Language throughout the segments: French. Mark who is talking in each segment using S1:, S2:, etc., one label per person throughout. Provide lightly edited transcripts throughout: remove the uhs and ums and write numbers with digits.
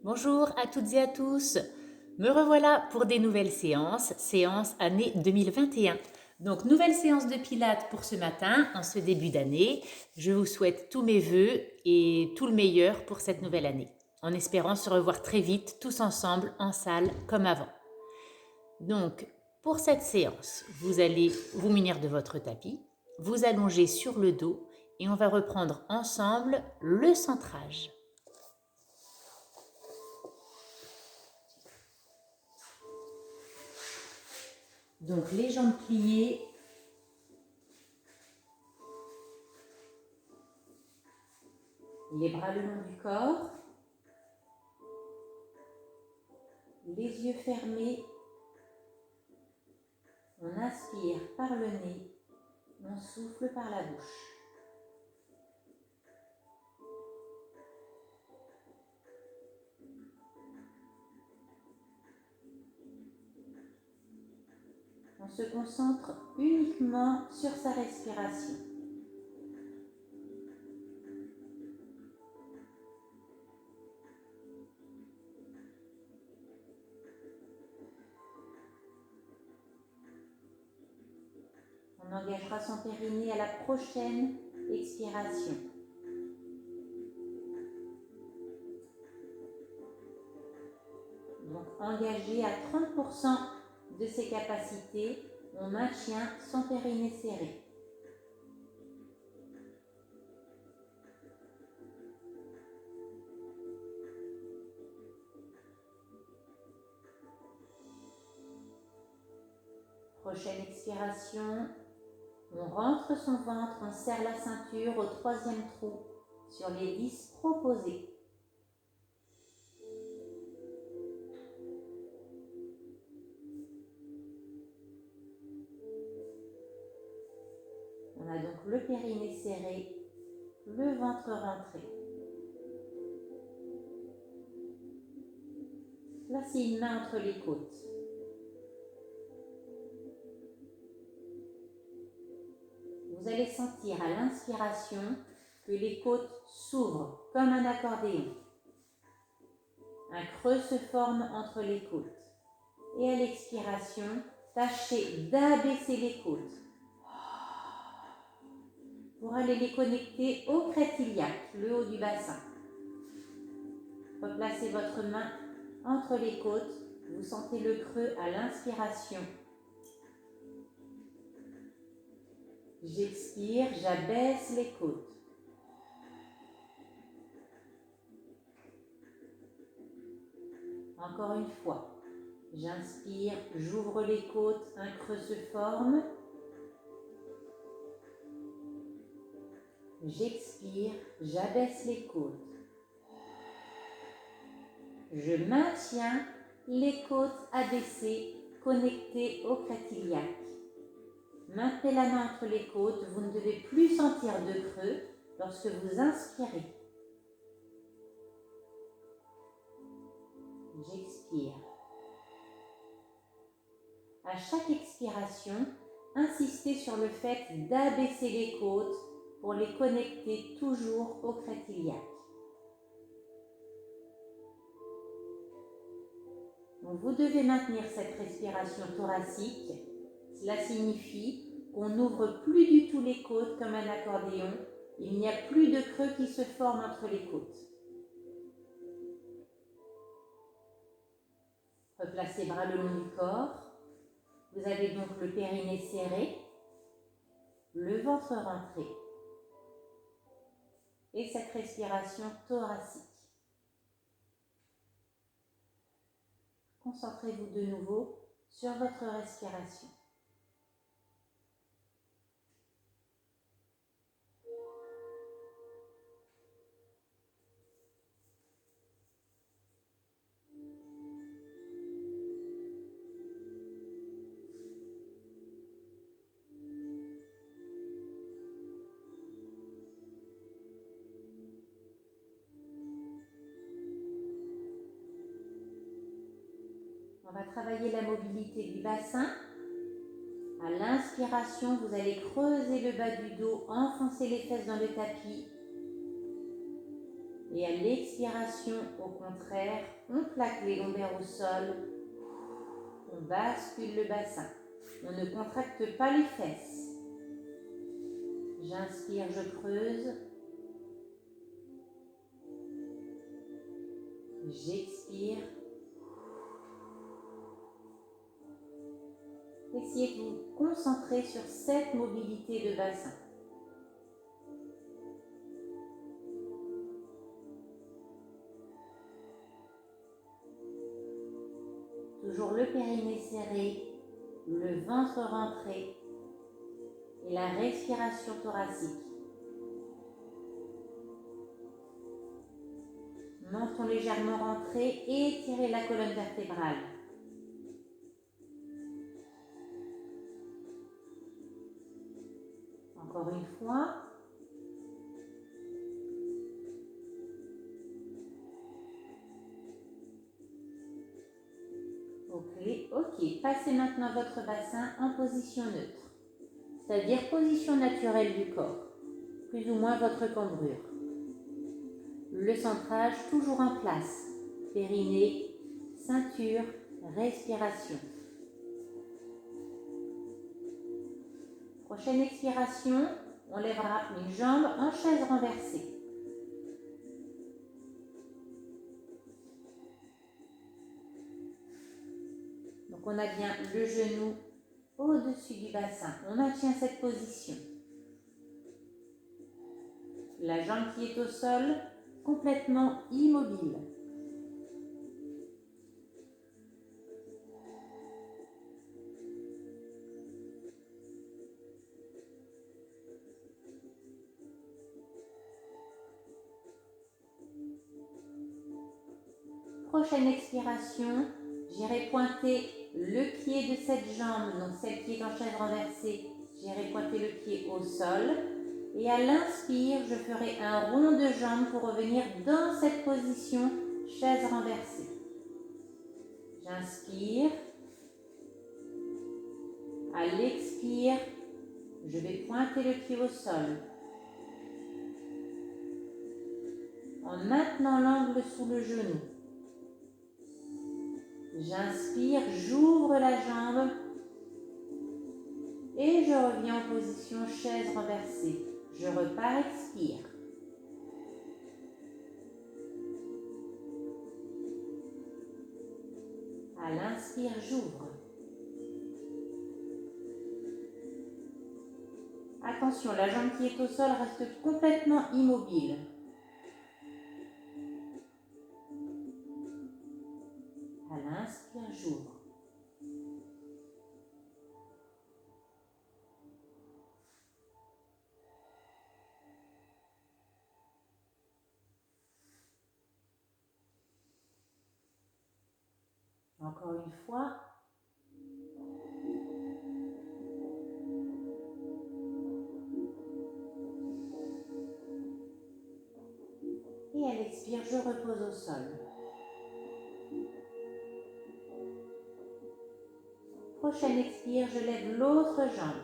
S1: Bonjour à toutes et à tous. Me revoilà pour des nouvelles séance année 2021. Donc, nouvelle séance de Pilates pour ce matin, en ce début d'année. Je vous souhaite tous mes voeux et tout le meilleur pour cette nouvelle année, en espérant se revoir très vite, tous ensemble, en salle, comme avant. Donc, pour cette séance, vous allez vous munir de votre tapis, vous allonger sur le dos et on va reprendre ensemble le centrage. Donc les jambes pliées, les bras le long du corps, les yeux fermés. On inspire par le nez, on souffle par la bouche. On se concentre uniquement sur sa respiration. On engagera son périnée à la prochaine expiration. Donc engagé à 30% de ses capacités, on maintient son périnée serré. Prochaine expiration, on rentre son ventre, on serre la ceinture au troisième trou sur les 10 proposés. On a donc le périnée serré, le ventre rentré. Placez une main entre les côtes. Vous allez sentir à l'inspiration que les côtes s'ouvrent comme un accordéon. Un creux se forme entre les côtes. Et à l'expiration, tâchez d'abaisser les côtes pour aller les connecter au crête iliaque, le haut du bassin. Replacez votre main entre les côtes. Vous sentez le creux à l'inspiration. J'expire, j'abaisse les côtes. Encore une fois. J'inspire, j'ouvre les côtes, un creux se forme. J'expire, j'abaisse les côtes. Je maintiens les côtes abaissées, connectées au crête iliaque. Maintenez la main entre les côtes, vous ne devez plus sentir de creux lorsque vous inspirez. J'expire. À chaque expiration, insistez sur le fait d'abaisser les côtes pour les connecter toujours au crête iliaque. Donc vous devez maintenir cette respiration thoracique. Cela signifie qu'on n'ouvre plus du tout les côtes comme un accordéon. Il n'y a plus de creux qui se forment entre les côtes. Replacez bras le long du corps. Vous avez donc le périnée serré, le ventre rentré et cette respiration thoracique. Concentrez-vous de nouveau sur votre respiration. On va travailler la mobilité du bassin. À l'inspiration, vous allez creuser le bas du dos, enfoncer les fesses dans le tapis. Et à l'expiration, au contraire, on plaque les lombaires au sol, on bascule le bassin. On ne contracte pas les fesses. J'inspire, je creuse. J'expire. Essayez de vous concentrer sur cette mobilité de bassin. Toujours le périnée serré, le ventre rentré et la respiration thoracique. Menton légèrement rentré et étirez la colonne vertébrale. Encore une fois. Ok. Passez maintenant votre bassin en position neutre, c'est-à-dire position naturelle du corps, plus ou moins votre cambrure. Le centrage toujours en place, périnée, ceinture, respiration. Prochaine expiration, on lèvera une jambe en chaise renversée. Donc on a bien le genou au-dessus du bassin. On maintient cette position. La jambe qui est au sol, complètement immobile. Prochaine expiration, j'irai pointer le pied de cette jambe, donc celle qui est en chaise renversée, j'irai pointer le pied au sol. Et à l'inspire, je ferai un rond de jambe pour revenir dans cette position chaise renversée. J'inspire. À l'expire, je vais pointer le pied au sol. En maintenant l'angle sous le genou. J'inspire, j'ouvre la jambe et je reviens en position chaise renversée. Je repars, expire. À l'inspire, j'ouvre. Attention, la jambe qui est au sol reste complètement immobile. À l'inspire, j'ouvre. Encore une fois. Et à l'expire, je repose au sol. Prochaine expire, je lève l'autre jambe.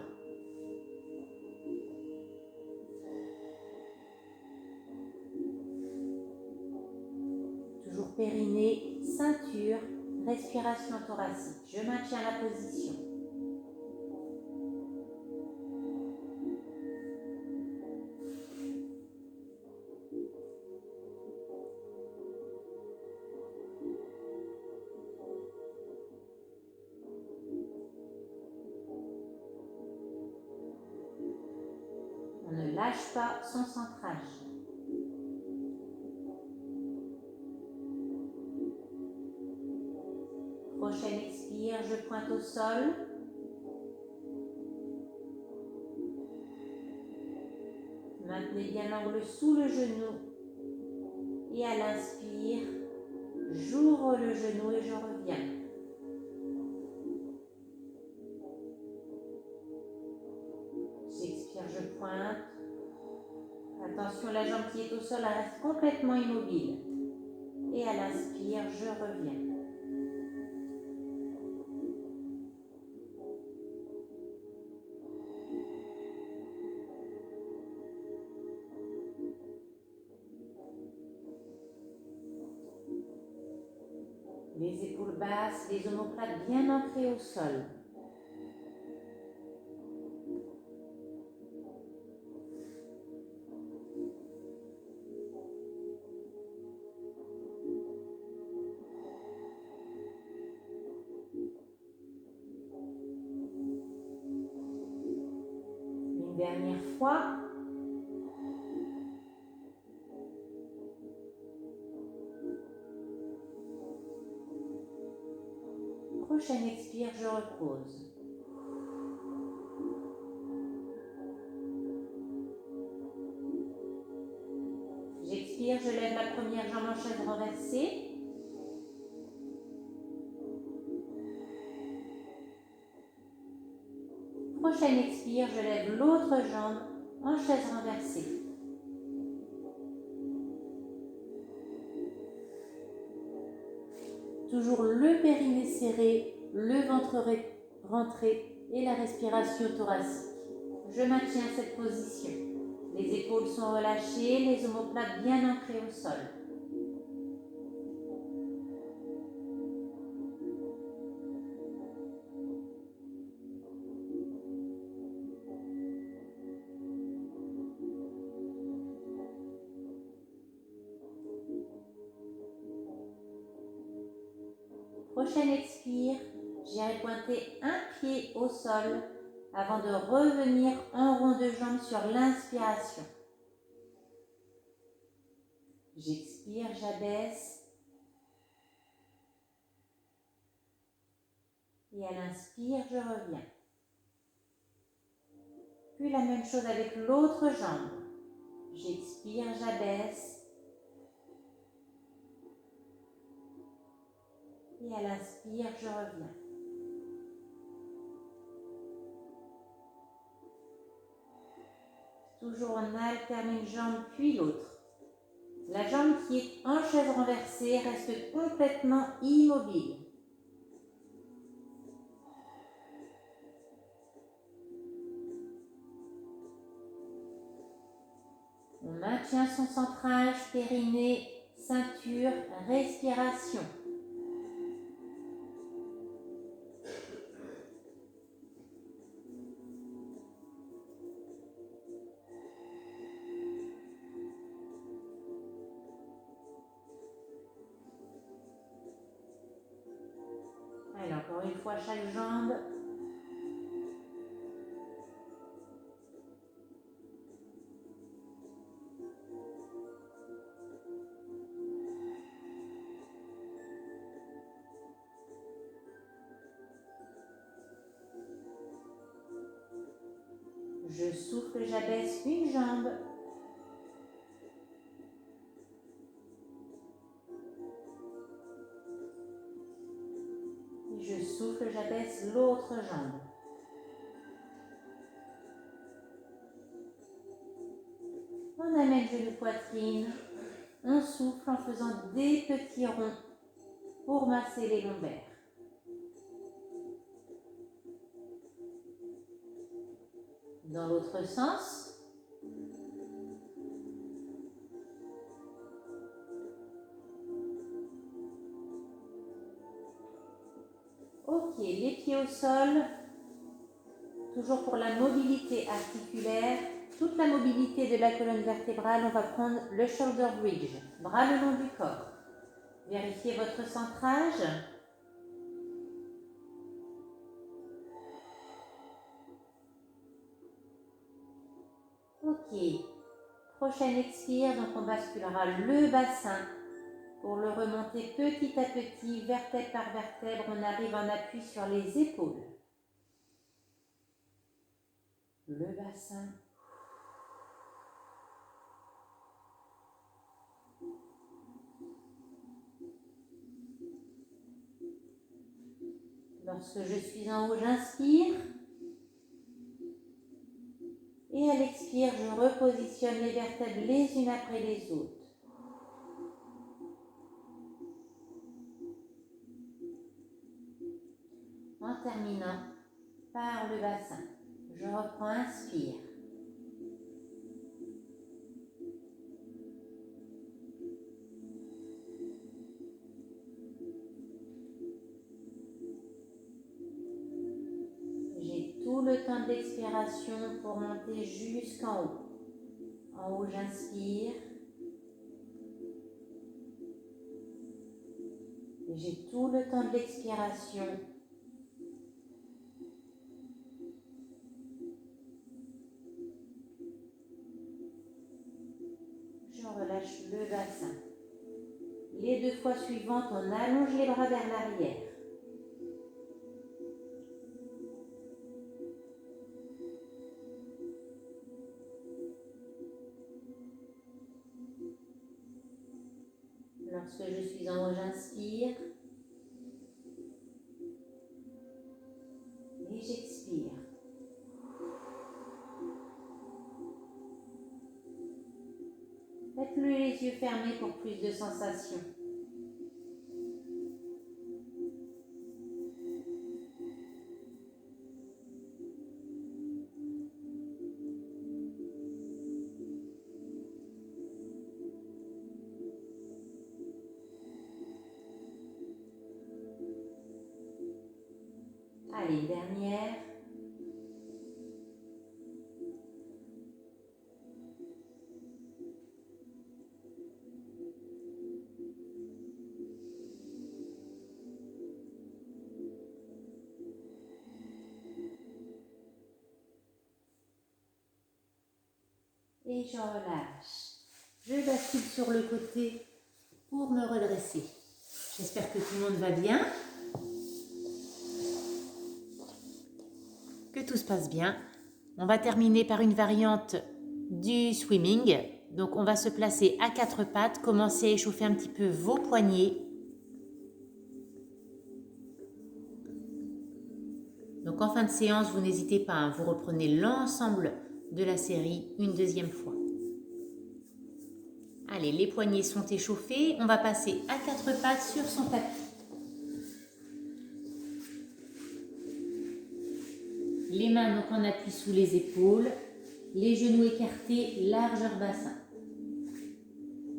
S1: Toujours périnée, ceinture, respiration thoracique. Je maintiens la position. On ne lâche pas son centrage. Prochaine expire, je pointe au sol. Maintenez bien l'angle sous le genou. Et à l'inspire, j'ouvre le genou et je reviens. J'expire, je pointe. Attention, la jambe qui est au sol reste complètement immobile. Et à l'inspire, je reviens. Les épaules basses, les omoplates bien ancrées au sol. Une dernière fois. Prochaine expire, je repose. J'expire, je lève la première jambe en chaise renversée. Prochaine expire, je lève l'autre jambe en chaise renversée. Toujours le périnée serré, le ventre rentré et la respiration thoracique. Je maintiens cette position. Les épaules sont relâchées, les omoplates bien ancrées au sol. Prochaine expire, j'irai pointer un pied au sol avant de revenir en rond de jambes sur l'inspiration. J'expire, j'abaisse. Et à l'inspire, je reviens. Puis la même chose avec l'autre jambe. J'expire, j'abaisse. Et à l'inspire, je reviens. Toujours on alterne une jambe puis l'autre. La jambe qui est en chaise renversée reste complètement immobile. On maintient son centrage, périnée, ceinture, respiration. Allez, encore une fois, chaque jambe. Je souffle, j'abaisse une jambe. Je souffle, j'abaisse l'autre jambe. On amène genou poitrine. On souffle en faisant des petits ronds pour masser les lombaires. Dans l'autre sens. Ok, les pieds au sol. Toujours pour la mobilité articulaire, toute la mobilité de la colonne vertébrale, on va prendre le shoulder bridge, bras le long du corps. Vérifiez votre centrage. Ok, prochaine expire, donc on basculera le bassin pour le remonter petit à petit, vertèbre par vertèbre. On arrive en appui sur les épaules. Le bassin. Lorsque je suis en haut, j'inspire. Et à l'expire, je repositionne les vertèbres les unes après les autres. En terminant par le bassin, je reprends, inspire. le temps de l'expiration pour monter jusqu'en haut. En haut, j'inspire. Et j'ai tout le temps de l'expiration. Je relâche le bassin. Les 2 fois suivantes, on allonge les bras vers l'arrière. Lorsque je suis en haut, j'inspire. Et j'expire. Faites-le les yeux fermés pour plus de sensations. Allez, dernière. Et je relâche. Je bascule sur le côté pour me redresser. J'espère que tout le monde va bien, que tout se passe bien. On va terminer par une variante du swimming. Donc on va se placer à 4 pattes, commencer à échauffer un petit peu vos poignets. Donc en fin de séance, vous n'hésitez pas, hein, vous reprenez l'ensemble de la série une deuxième fois. Allez, les poignets sont échauffés. On va passer à 4 pattes sur son tapis. Les mains donc en appui sous les épaules, les genoux écartés, largeur bassin.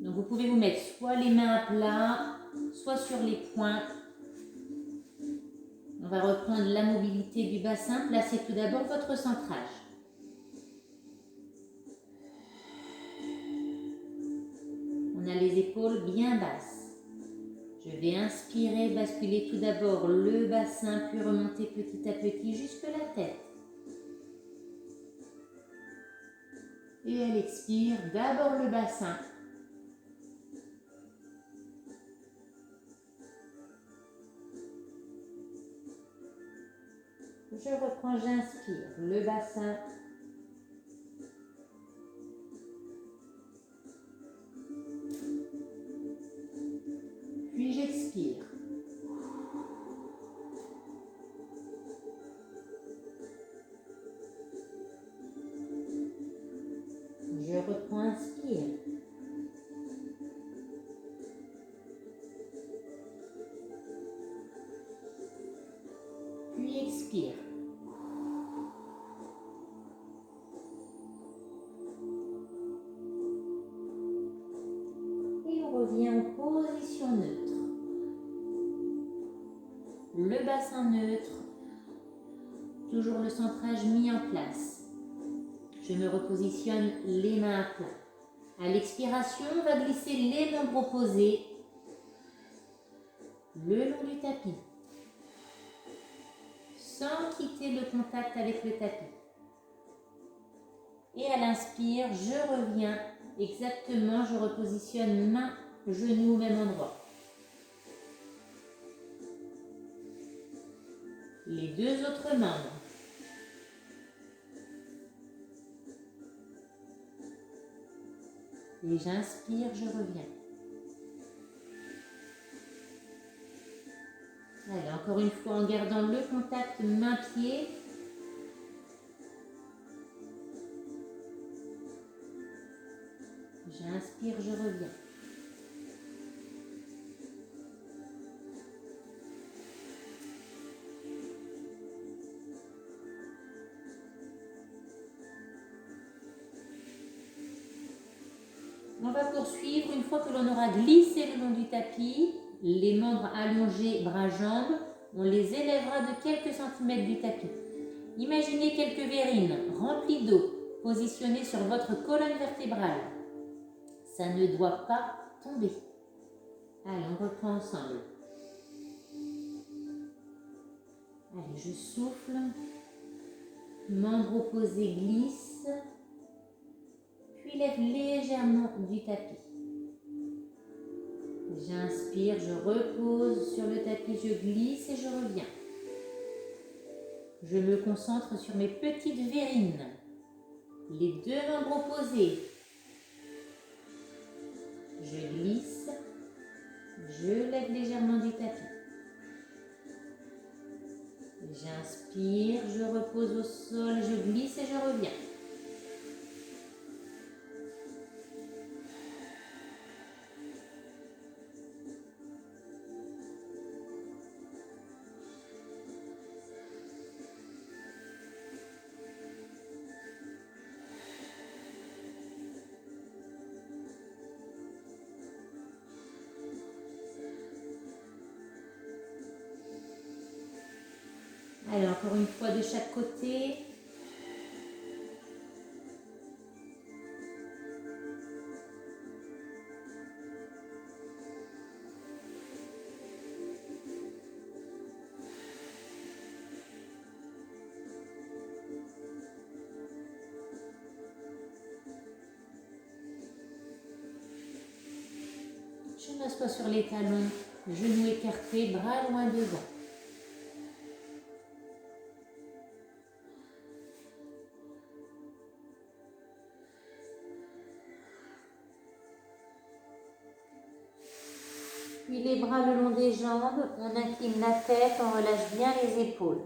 S1: Donc vous pouvez vous mettre soit les mains à plat, soit sur les poings. On va reprendre la mobilité du bassin. Placez tout d'abord votre centrage. On a les épaules bien basses. Je vais inspirer, basculer tout d'abord le bassin, puis remonter petit à petit jusque la tête. Et elle expire, d'abord le bassin. Je reprends, j'inspire, le bassin. Puis j'expire. Je reprends, inspire. Puis expire. Et on revient en position neutre. Le bassin neutre, toujours le centrage mis en place. Je me repositionne les mains à plat. À l'expiration, on va glisser les membres opposés le long du tapis, sans quitter le contact avec le tapis. Et à l'inspire, je reviens exactement, je repositionne main, genou au même endroit. Les 2 autres membres. Et j'inspire, je reviens. Allez, encore une fois en gardant le contact main-pied. J'inspire, je reviens. On va poursuivre une fois que l'on aura glissé le long du tapis, les membres allongés, bras-jambes, on les élèvera de quelques centimètres du tapis. Imaginez quelques verrines remplies d'eau positionnées sur votre colonne vertébrale. Ça ne doit pas tomber. Allez, on reprend ensemble. Allez, je souffle. Membre opposé glisse. Puis lève légèrement du tapis. J'inspire, je repose sur le tapis, je glisse et je reviens. Je me concentre sur mes petites verrines. Les deux membres opposés. Je glisse, je lève légèrement du tapis. J'inspire, je repose au sol, je glisse et je reviens. Allez, encore une fois de chaque côté. Je m'assois sur les talons, genoux écartés, bras loin devant. Puis les bras le long des jambes, on incline la tête, on relâche bien les épaules.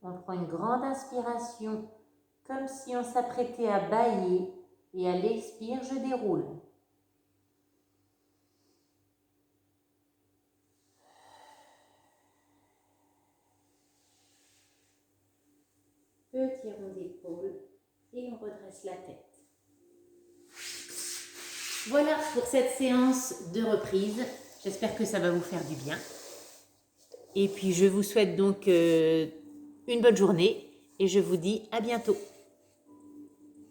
S1: On prend une grande inspiration, comme si on s'apprêtait à bâiller, et à l'expire, je déroule. Petit rond d'épaule. Et on redresse la tête. Voilà pour cette séance de reprise. J'espère que ça va vous faire du bien. Et puis je vous souhaite donc une bonne journée et je vous dis à bientôt.